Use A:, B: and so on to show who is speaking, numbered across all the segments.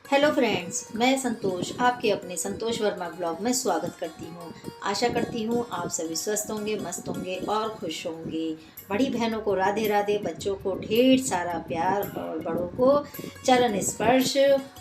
A: Hello friends, मैं संतोष आपके अपने संतोष वर्मा ब्लॉग में स्वागत करती हूँ। आशा करती हूँ आप सभी स्वस्थ होंगे, मस्त होंगे और खुश होंगे। बड़ी बहनों को राधे राधे, बच्चों को ढेर सारा प्यार और बड़ों को चरण स्पर्श।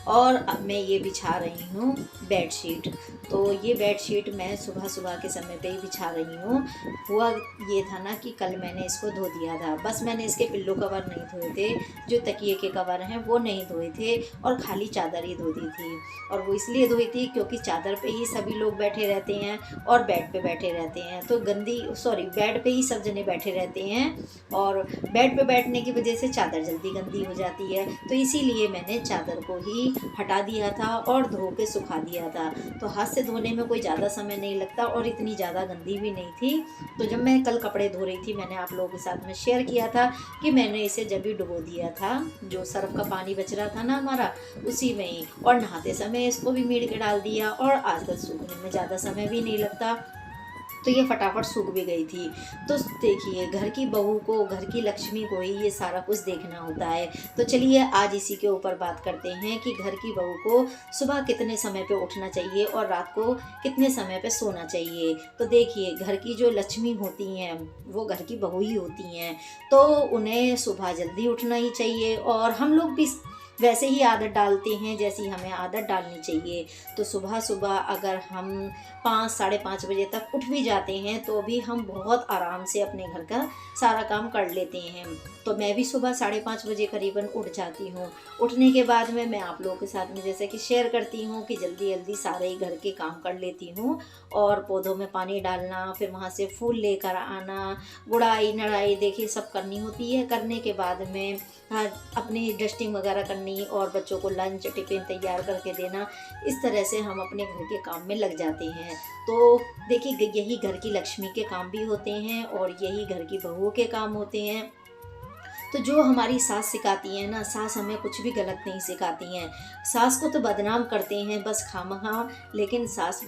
A: और अब मैं ये बिछा रही हूँ बेडशीट। तो ये बेडशीट मैं सुबह सुबह के समय पे ही बिछा रही हूँ। हुआ ये था ना कि कल मैंने इसको धो दिया था, बस मैंने इसके पिल्लो कवर नहीं धोए थे, जो तकिए के कवर हैं वो नहीं धोए थे और खाली चादर ही धो दी थी। और वो इसलिए धोई थी क्योंकि चादर पे ही सभी लोग बैठे रहते हैं और बेड पे बैठे रहते हैं, तो बेड पे ही सब जने बैठे रहते हैं और बेड पे बैठने की वजह से चादर जल्दी गंदी हो जाती है। तो इसीलिए मैंने चादर को ही हटा दिया था और धो के सुखा दिया था। तो हाथ से धोने में कोई ज़्यादा समय नहीं लगता और इतनी ज़्यादा गंदी भी नहीं थी। तो जब मैं कल कपड़े धो रही थी, मैंने आप लोगों के साथ में शेयर किया था कि मैंने इसे जब भी डुबो दिया था, जो सर्फ का पानी बच रहा था ना हमारा, उसी में ही, और नहाते समय इसको भी मीड़ के डाल दिया और आजकल सूखने में ज़्यादा समय भी नहीं लगता, तो ये फटाफट सूख भी गई थी। तो देखिए, घर की बहू को, घर की लक्ष्मी को ही ये सारा कुछ देखना होता है। तो चलिए आज इसी के ऊपर बात करते हैं कि घर की बहू को सुबह कितने समय पे उठना चाहिए और रात को कितने समय पे सोना चाहिए। तो देखिए, घर की जो लक्ष्मी होती हैं वो घर की बहू ही होती हैं, तो उन्हें सुबह जल्दी उठना ही चाहिए। और हम लोग भी वैसे ही आदत डालते हैं जैसी हमें आदत डालनी चाहिए। तो सुबह सुबह अगर हम 5 साढ़े 5 बजे तक उठ भी जाते हैं तो भी हम बहुत आराम से अपने घर का सारा काम कर लेते हैं। तो मैं भी सुबह 5:30 बजे करीबन उठ जाती हूँ। उठने के बाद में मैं आप लोगों के साथ में जैसे कि शेयर करती हूँ कि जल्दी जल्दी सारे ही घर के काम कर लेती हूँ। और पौधों में पानी डालना, फिर वहाँ से फूल लेकर आना, गुड़ाई नड़ाई देखिए सब करनी होती है। करने के बाद में अपनी डस्टिंग वगैरह करनी और बच्चों को लंच टिफ़िन तैयार करके देना, इस तरह से हम अपने घर के काम में लग जाते हैं। तो देखिए, यही घर की लक्ष्मी के काम भी होते हैं और यही घर की बहुओं के काम होते हैं। तो जो हमारी सास सिखाती हैं ना, सास हमें कुछ भी गलत नहीं सिखाती हैं। सास को तो बदनाम करते हैं बस खामखा, लेकिन सास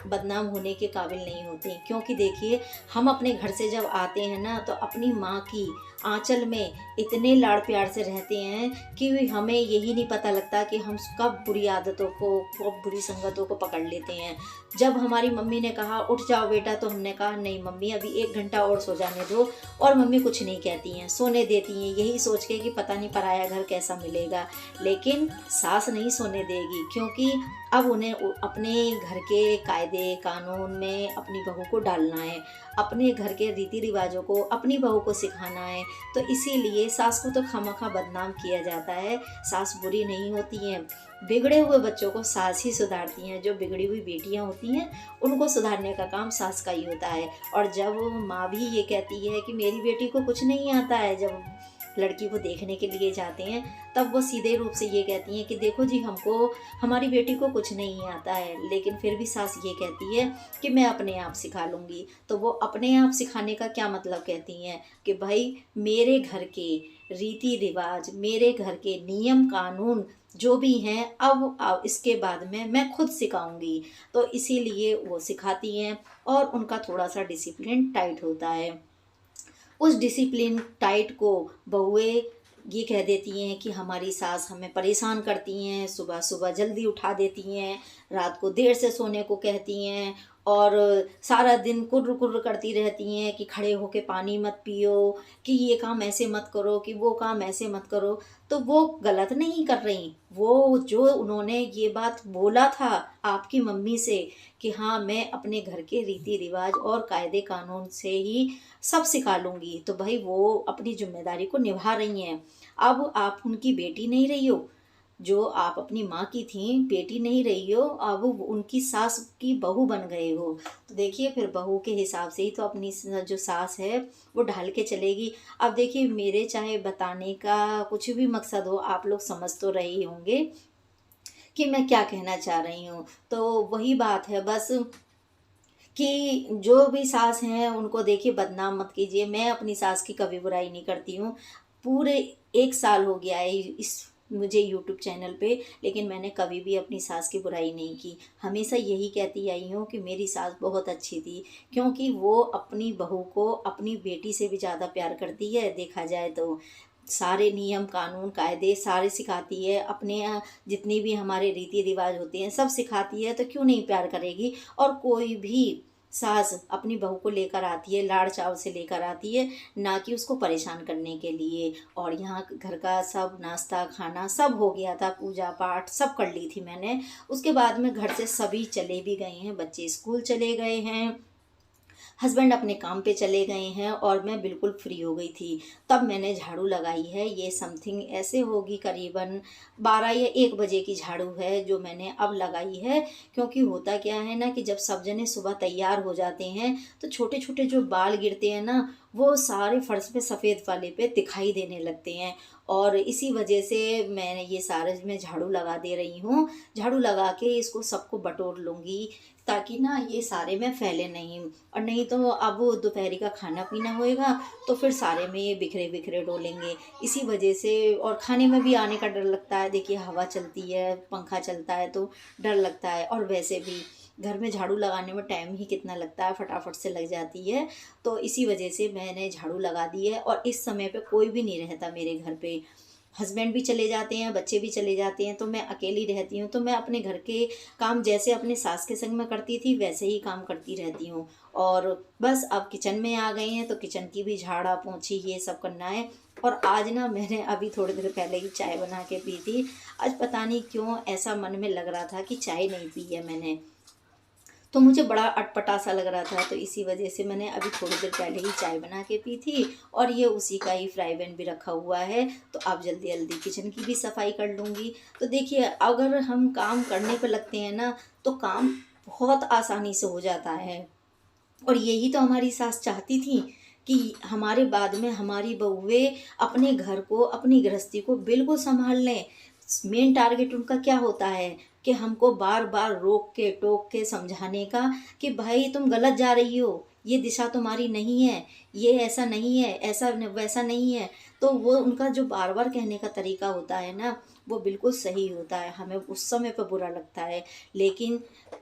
A: बदनाम होने के काबिल नहीं होते। क्योंकि देखिए, हम अपने घर से जब आते हैं ना तो अपनी माँ की आंचल में इतने लाड़ प्यार से रहते हैं कि हमें यही नहीं पता लगता कि हम कब बुरी आदतों को, कब बुरी संगतों को पकड़ लेते हैं। जब हमारी मम्मी ने कहा उठ जाओ बेटा, तो हमने कहा नहीं मम्मी, अभी 1 घंटा और सो जाने दो। और मम्मी कुछ नहीं कहती हैं, सोने देती हैं, यही सोच के कि पता नहीं पराया घर कैसा मिलेगा। लेकिन सास नहीं सोने देगी, क्योंकि अब उन्हें अपने घर के कायदे कानून में अपनी बहू को डालना है, अपने घर के रीति रिवाजों को अपनी बहू को सिखाना है। तो इसीलिए सास को तो खामखा बदनाम किया जाता है। सास बुरी नहीं होती हैं, बिगड़े हुए बच्चों को सास ही सुधारती हैं। जो बिगड़ी हुई बेटियां होती हैं उनको सुधारने का काम सास का ही होता है। और जब माँ भी ये कहती है कि मेरी बेटी को कुछ नहीं आता है, जब लड़की को देखने के लिए जाते हैं तब वो सीधे रूप से ये कहती हैं कि देखो जी, हमको, हमारी बेटी को कुछ नहीं आता है, लेकिन फिर भी सास ये कहती है कि मैं अपने आप सिखा लूँगी। तो वो अपने आप सिखाने का क्या मतलब कहती हैं कि भाई मेरे घर के रीति रिवाज, मेरे घर के नियम कानून जो भी हैं, अब इसके बाद में मैं खुद सिखाऊंगी। तो इसीलिए वो सिखाती हैं और उनका थोड़ा सा डिसिप्लिन टाइट होता है। उस डिसिप्लिन टाइट को बहुएं ये कह देती हैं कि हमारी सास हमें परेशान करती हैं, सुबह सुबह जल्दी उठा देती हैं, रात को देर से सोने को कहती हैं और सारा दिन कुर्र कुर्र करती रहती हैं कि खड़े होके पानी मत पियो, कि ये काम ऐसे मत करो, कि वो काम ऐसे मत करो। तो वो गलत नहीं कर रही, वो जो उन्होंने ये बात बोला था आपकी मम्मी से कि हाँ मैं अपने घर के रीति रिवाज और कायदे कानून से ही सब सिखा लूँगी, तो भाई वो अपनी जिम्मेदारी को निभा रही हैं। अब आप उनकी बेटी नहीं रही हो, जो आप अपनी माँ की थी बेटी नहीं रही हो, अब उनकी सास की बहू बन गए हो। तो देखिए, फिर बहू के हिसाब से ही तो अपनी जो सास है वो ढाल के चलेगी। अब देखिए, मेरे चाहे बताने का कुछ भी मकसद हो, आप लोग समझ तो रहे ही होंगे कि मैं क्या कहना चाह रही हूँ। तो वही बात है बस, कि जो भी सास हैं उनको देखिए बदनाम मत कीजिए। मैं अपनी सास की कभी बुराई नहीं करती हूँ। पूरे 1 साल हो गया है इस मुझे यूट्यूब चैनल पे, लेकिन मैंने कभी भी अपनी सास की बुराई नहीं की। हमेशा यही कहती आई हूँ कि मेरी सास बहुत अच्छी थी, क्योंकि वो अपनी बहू को अपनी बेटी से भी ज़्यादा प्यार करती है देखा जाए तो। सारे नियम कानून कायदे सारे सिखाती है, अपने जितनी भी हमारे रीति रिवाज होते हैं सब सिखाती है, तो क्यों नहीं प्यार करेगी। और कोई भी सास अपनी बहू को लेकर आती है, लाड़ चाव से लेकर आती है, ना कि उसको परेशान करने के लिए। और यहाँ घर का सब नाश्ता खाना सब हो गया था, पूजा पाठ सब कर ली थी मैंने। उसके बाद में घर से सभी चले भी गए हैं, बच्चे स्कूल चले गए हैं, हस्बैंड अपने काम पे चले गए हैं और मैं बिल्कुल फ्री हो गई थी। तब मैंने झाड़ू लगाई है। ये समथिंग ऐसे होगी करीबन 12 या 1 बजे की झाड़ू है जो मैंने अब लगाई है। क्योंकि होता क्या है ना कि जब सब जने सुबह तैयार हो जाते हैं तो छोटे छोटे जो बाल गिरते हैं ना वो सारे फर्श पे सफ़ेद वाले पे दिखाई देने लगते हैं। और इसी वजह से मैं ये सारे में झाड़ू लगा दे रही हूँ। झाड़ू लगा के इसको सबको बटोर लूँगी ताकि ना ये सारे में फैले नहीं। और नहीं तो अब वो दोपहरी का खाना पीना होएगा तो फिर सारे में ये बिखरे बिखरे डोलेंगे। इसी वजह से और खाने में भी आने का डर लगता है। देखिए हवा चलती है, पंखा चलता है तो डर लगता है। और वैसे भी घर में झाड़ू लगाने में टाइम ही कितना लगता है, फटाफट से लग जाती है। तो इसी वजह से मैंने झाड़ू लगा दी है। और इस समय पे कोई भी नहीं रहता मेरे घर पे, हस्बैंड भी चले जाते हैं, बच्चे भी चले जाते हैं, तो मैं अकेली रहती हूँ। तो मैं अपने घर के काम जैसे अपने सास के संग में करती थी वैसे ही काम करती रहती हूँ। और बस अब किचन में आ गए हैं तो किचन की भी झाड़ा पोंछी ये सब करना है। और आज ना मैंने अभी थोड़ी देर पहले ही चाय बना के पी थी। आज पता नहीं क्यों ऐसा मन में लग रहा था कि चाय नहीं पी है मैंने, तो मुझे बड़ा अटपटा सा लग रहा था। तो इसी वजह से मैंने अभी थोड़ी देर पहले ही चाय बना के पी थी। और ये उसी का ही फ्राई पैन भी रखा हुआ है। तो अब जल्दी जल्दी किचन की भी सफाई कर लूँगी। तो देखिए अगर हम काम करने पर लगते हैं ना तो काम बहुत आसानी से हो जाता है। और यही तो हमारी सास चाहती थी कि हमारे बाद में हमारी बहुएं अपने घर को अपनी गृहस्थी को बिल्कुल संभाल लें। मेन टारगेट उनका क्या होता है कि हमको बार बार रोक के टोक के समझाने का कि भाई तुम गलत जा रही हो, ये दिशा तुम्हारी नहीं है, ये ऐसा नहीं है, वैसा नहीं है। तो वो उनका जो बार बार कहने का तरीका होता है ना वो बिल्कुल सही होता है। हमें उस समय पर बुरा लगता है, लेकिन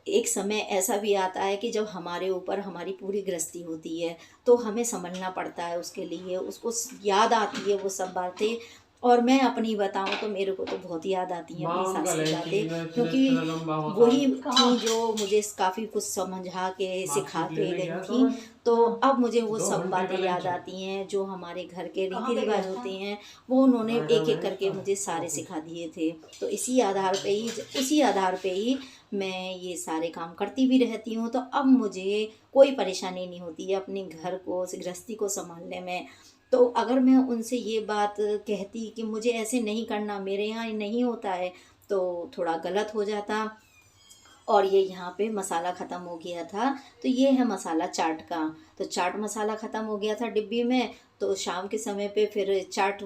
A: एक समय ऐसा भी आता है कि जब हमारे ऊपर हमारी पूरी गृहस्थी होती है तो हमें समझना पड़ता है उसके लिए, उसको याद आती है वो सब बातें। और मैं अपनी बताऊं तो मेरे को तो बहुत याद आती हैं अपनी सास की बातें, क्योंकि वही थी जो मुझे काफ़ी कुछ समझा के सिखा के गई थी। तो अब मुझे वो सब बातें याद आती हैं जो हमारे घर के रीति रिवाज होते हैं, वो उन्होंने एक एक करके मुझे सारे सिखा दिए थे। तो उसी आधार पे ही मैं ये सारे काम करती भी रहती हूँ। तो अब मुझे कोई परेशानी नहीं होती है अपने घर को गृहस्थी को संभालने में। तो अगर मैं उनसे ये बात कहती कि मुझे ऐसे नहीं करना, मेरे यहाँ ये नहीं होता है, तो थोड़ा गलत हो जाता। और ये यहाँ पे मसाला ख़त्म हो गया था। तो ये है मसाला चाट का। तो चाट मसाला ख़त्म हो गया था डिब्बी में। तो शाम के समय पे फिर चाट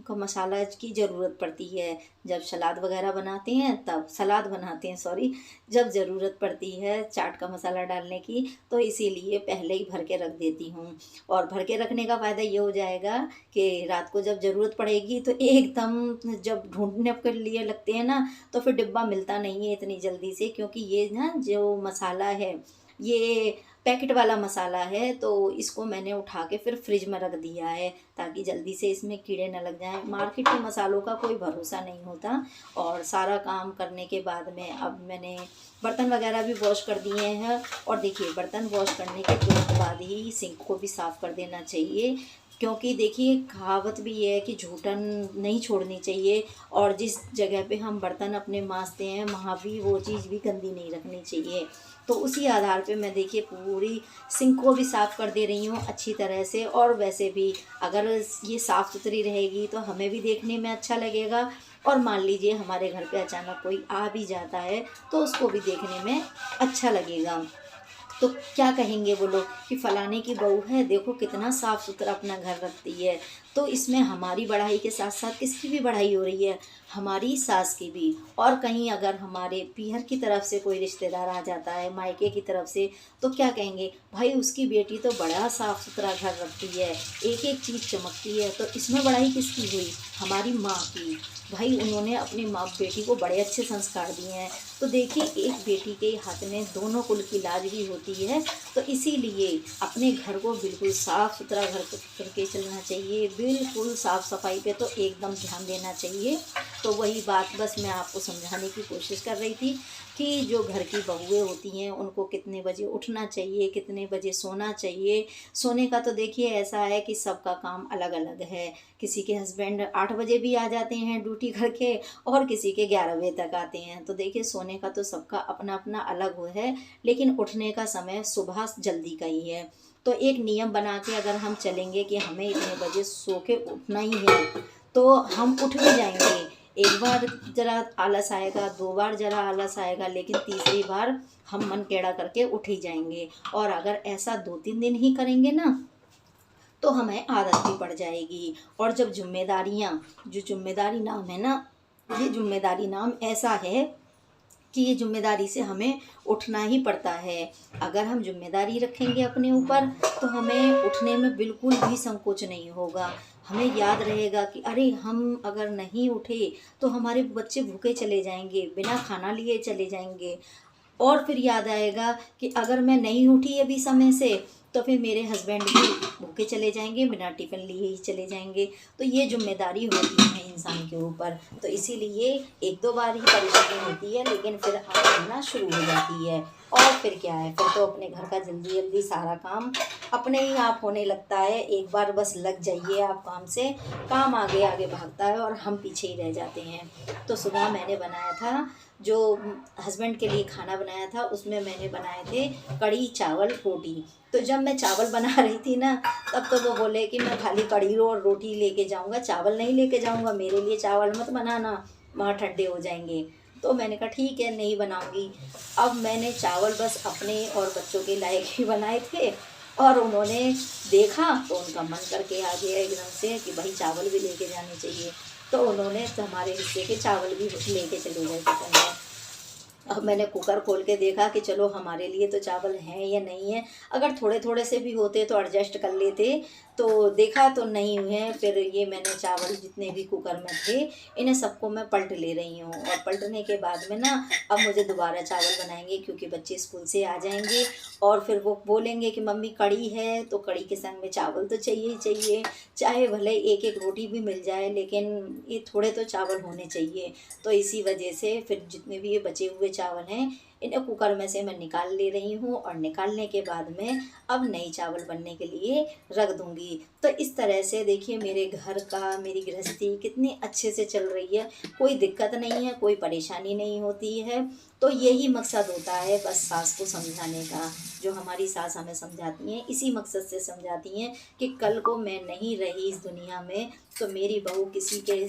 A: का मसाला की ज़रूरत पड़ती है। जब सलाद वगैरह बनाते हैं तब सलाद बनाते हैं सॉरी, जब ज़रूरत पड़ती है चाट का मसाला डालने की तो इसीलिए पहले ही भर के रख देती हूँ। और भर के रखने का फ़ायदा ये हो जाएगा कि रात को जब ज़रूरत पड़ेगी तो एकदम जब ढूंढने के लिए लगते हैं ना तो फिर डिब्बा मिलता नहीं है इतनी जल्दी से। क्योंकि ये ना जो मसाला है ये पैकेट वाला मसाला है, तो इसको मैंने उठा के फिर फ्रिज में रख दिया है ताकि जल्दी से इसमें कीड़े न लग जाएं। मार्केट के मसालों का कोई भरोसा नहीं होता। और सारा काम करने के बाद में अब मैंने बर्तन वगैरह भी वॉश कर दिए हैं। और देखिए बर्तन वॉश करने के तुरंत बाद ही सिंक को भी साफ़ कर देना चाहिए। क्योंकि देखिए कहावत भी ये है कि झूठन नहीं छोड़नी चाहिए। और जिस जगह पे हम बर्तन अपने मांजते हैं वहाँ भी वो चीज़ भी गंदी नहीं रखनी चाहिए। तो उसी आधार पे मैं देखिए पूरी सिंक को भी साफ़ कर दे रही हूँ अच्छी तरह से। और वैसे भी अगर ये साफ़ सुथरी रहेगी तो हमें भी देखने में अच्छा लगेगा। और मान लीजिए हमारे घर पे अचानक कोई आ भी जाता है तो उसको भी देखने में अच्छा लगेगा। तो क्या कहेंगे वो लोग कि फलाने की बहू है, देखो कितना साफ़ सुथरा अपना घर रखती है। तो इसमें हमारी बढ़ाई के साथ साथ किसकी भी बढ़ाई हो रही है, हमारी सास की भी। और कहीं अगर हमारे पीहर की तरफ से कोई रिश्तेदार आ जाता है मायके की तरफ से तो क्या कहेंगे, भाई उसकी बेटी तो बड़ा साफ़ सुथरा घर रखती है, एक एक चीज़ चमकती है। तो इसमें बढ़ाई किसकी हुई, हमारी माँ की। भाई उन्होंने अपनी माँ बेटी को बड़े अच्छे संस्कार दिए हैं। तो देखिए एक बेटी के हाथ में दोनों कुल की लाज भी होती है। तो इसीलिए अपने घर को बिल्कुल साफ़ सुथरा घर करके चलना चाहिए। बिल्कुल साफ़ सफाई पे तो एकदम ध्यान देना चाहिए। तो वही बात बस मैं आपको समझाने की कोशिश कर रही थी कि जो घर की बहुएँ होती हैं उनको कितने बजे उठना चाहिए, कितने बजे सोना चाहिए। सोने का तो देखिए ऐसा है कि सबका काम अलग-अलग है। किसी के हस्बैंड 8 बजे भी आ जाते हैं ड्यूटी करके और किसी के 11 बजे तक आते हैं। तो देखिए सोने का तो सबका अपना-अपना अलग वो है, लेकिन उठने का समय सुबह जल्दी का ही है। तो एक नियम बना के अगर हम चलेंगे कि हमें इतने बजे सो के उठना ही है, तो हम उठ भी जाएँगे। एक बार ज़रा आलस आएगा, 2 बार ज़रा आलस आएगा, लेकिन तीसरी बार हम मन टेढ़ा करके उठ ही जाएँगे। और अगर ऐसा 2-3 दिन ही करेंगे ना, तो हमें आदत भी पड़ जाएगी। और जब ज़िम्मेदारियाँ जो ज़िम्मेदारी नाम है ना, ये ज़िम्मेदारी नाम ऐसा है कि ये ज़िम्मेदारी से हमें उठना ही पड़ता है। अगर हम ज़िम्मेदारी रखेंगे अपने ऊपर, तो हमें उठने में बिल्कुल भी संकोच नहीं होगा। हमें याद रहेगा कि अरे हम अगर नहीं उठे तो हमारे बच्चे भूखे चले जाएँगे, बिना खाना लिए चले जाएँगे। और फिर याद आएगा कि अगर मैं नहीं उठी अभी समय से, तो फिर मेरे हस्बैंड भी भूखे चले जाएँगे, बिना टिफ़िन लिए ही चले जाएँगे। तो ये ज़िम्मेदारी होती है इंसान के ऊपर। तो इसीलिए 1-2 बार ही परेशानी होती है, लेकिन फिर आदत बनना शुरू हो जाती है। और फिर क्या है, फिर तो अपने घर का जल्दी-जल्दी सारा काम अपने ही आप होने लगता है। एक बार बस लग जाइए आप काम से, काम आगे-आगे भागता है और हम पीछे ही रह जाते हैं। तो सुबह मैंने बनाया था जो हस्बैंड के लिए खाना बनाया था, उसमें मैंने बनाए थे कढ़ी, चावल, रोटी। तो जब मैं चावल बना रही थी ना, तब तो वो बोले कि मैं खाली कढ़ी और रोटी लेके जाऊँगा, चावल नहीं लेके जाऊँगा, मेरे लिए चावल मत बनाना, वहाँ ठंडे हो जाएँगे। तो मैंने कहा ठीक है, नहीं बनाऊँगी। अब मैंने चावल बस अपने और बच्चों के लायक ही बनाए थे, और उन्होंने देखा तो उनका मन करके आ गया एकदम से कि भाई चावल भी लेके जाने चाहिए। तो उन्होंने हमारे हिस्से के चावल भी लेके चले गए टिफ़िन में। अब मैंने कुकर खोल के देखा कि चलो हमारे लिए तो चावल हैं या नहीं है, अगर थोड़े-थोड़े से भी होते तो एडजस्ट कर लेते। तो देखा तो नहीं हैं, फिर ये मैंने चावल जितने भी कुकर में थे, इन्हें सबको मैं पलट ले रही हूँ। और पलटने के बाद में ना, अब मुझे दोबारा चावल बनाएँगे क्योंकि बच्चे स्कूल से आ जाएँगे और फिर वो बोलेंगे कि मम्मी कढ़ी है, तो कढ़ी के संग में चावल तो चाहिए ही चाहिए। चाहे भले एक-एक रोटी भी मिल जाए, लेकिन ये थोड़े तो चावल होने चाहिए। तो इसी वजह से फिर जितने भी ये बचे हुए चावल हैं, इन्हें कुकर में से मैं निकाल ले रही हूँ, और निकालने के बाद में अब नई चावल बनने के लिए रख दूँगी। तो इस तरह से देखिए मेरे घर का, मेरी गृहस्थी कितनी अच्छे से चल रही है, कोई दिक्कत नहीं है, कोई परेशानी नहीं होती है। तो यही मकसद होता है बस सास को समझाने का, जो हमारी सास हमें समझाती हैं, इसी मकसद से समझाती हैं कि कल को मैं नहीं रही इस दुनिया में, तो मेरी बहू किसी के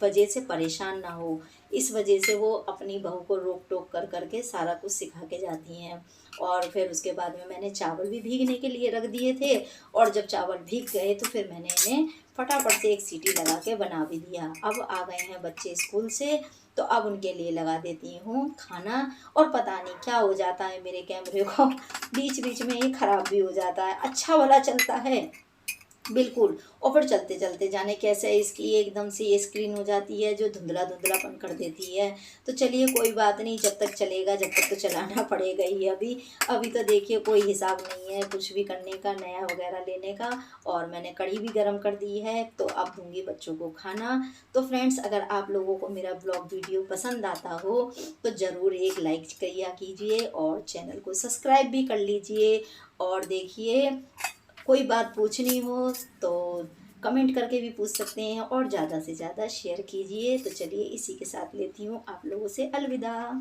A: वजह से परेशान ना हो। इस वजह से वो अपनी बहू को रोक-टोक कर कर के सारा कुछ सिखा के जाती हैं। और फिर उसके बाद में मैंने चावल भी भीगने के लिए रख दिए थे, और जब चावल भीग गए तो फिर मैंने इन्हें फटाफट से एक सीटी लगा के बना भी दिया। अब आ गए हैं बच्चे स्कूल से, तो अब उनके लिए लगा देती हूँ खाना। और पता नहीं क्या हो जाता है मेरे कैमरे को, बीच-बीच में ये ख़राब भी हो जाता है। अच्छा वाला चलता है बिल्कुल, और फिर चलते-चलते जाने कैसे इसकी एकदम से ये स्क्रीन हो जाती है जो धुंधला-धुंधलापन कर देती है। तो चलिए कोई बात नहीं, जब तक चलेगा, जब तक तो चलाना पड़ेगा ही अभी। अभी तो देखिए कोई हिसाब नहीं है कुछ भी करने का, नया वग़ैरह लेने का। और मैंने कढ़ी भी गरम कर दी है, तो अब दूँगी बच्चों को खाना। तो फ्रेंड्स, अगर आप लोगों को मेरा ब्लॉग वीडियो पसंद आता हो, तो ज़रूर एक लाइक किया कीजिए और चैनल को सब्सक्राइब भी कर लीजिए। और देखिए, कोई बात पूछनी हो तो कमेंट करके भी पूछ सकते हैं, और ज़्यादा से ज़्यादा शेयर कीजिए। तो चलिए इसी के साथ लेती हूँ आप लोगों से अलविदा।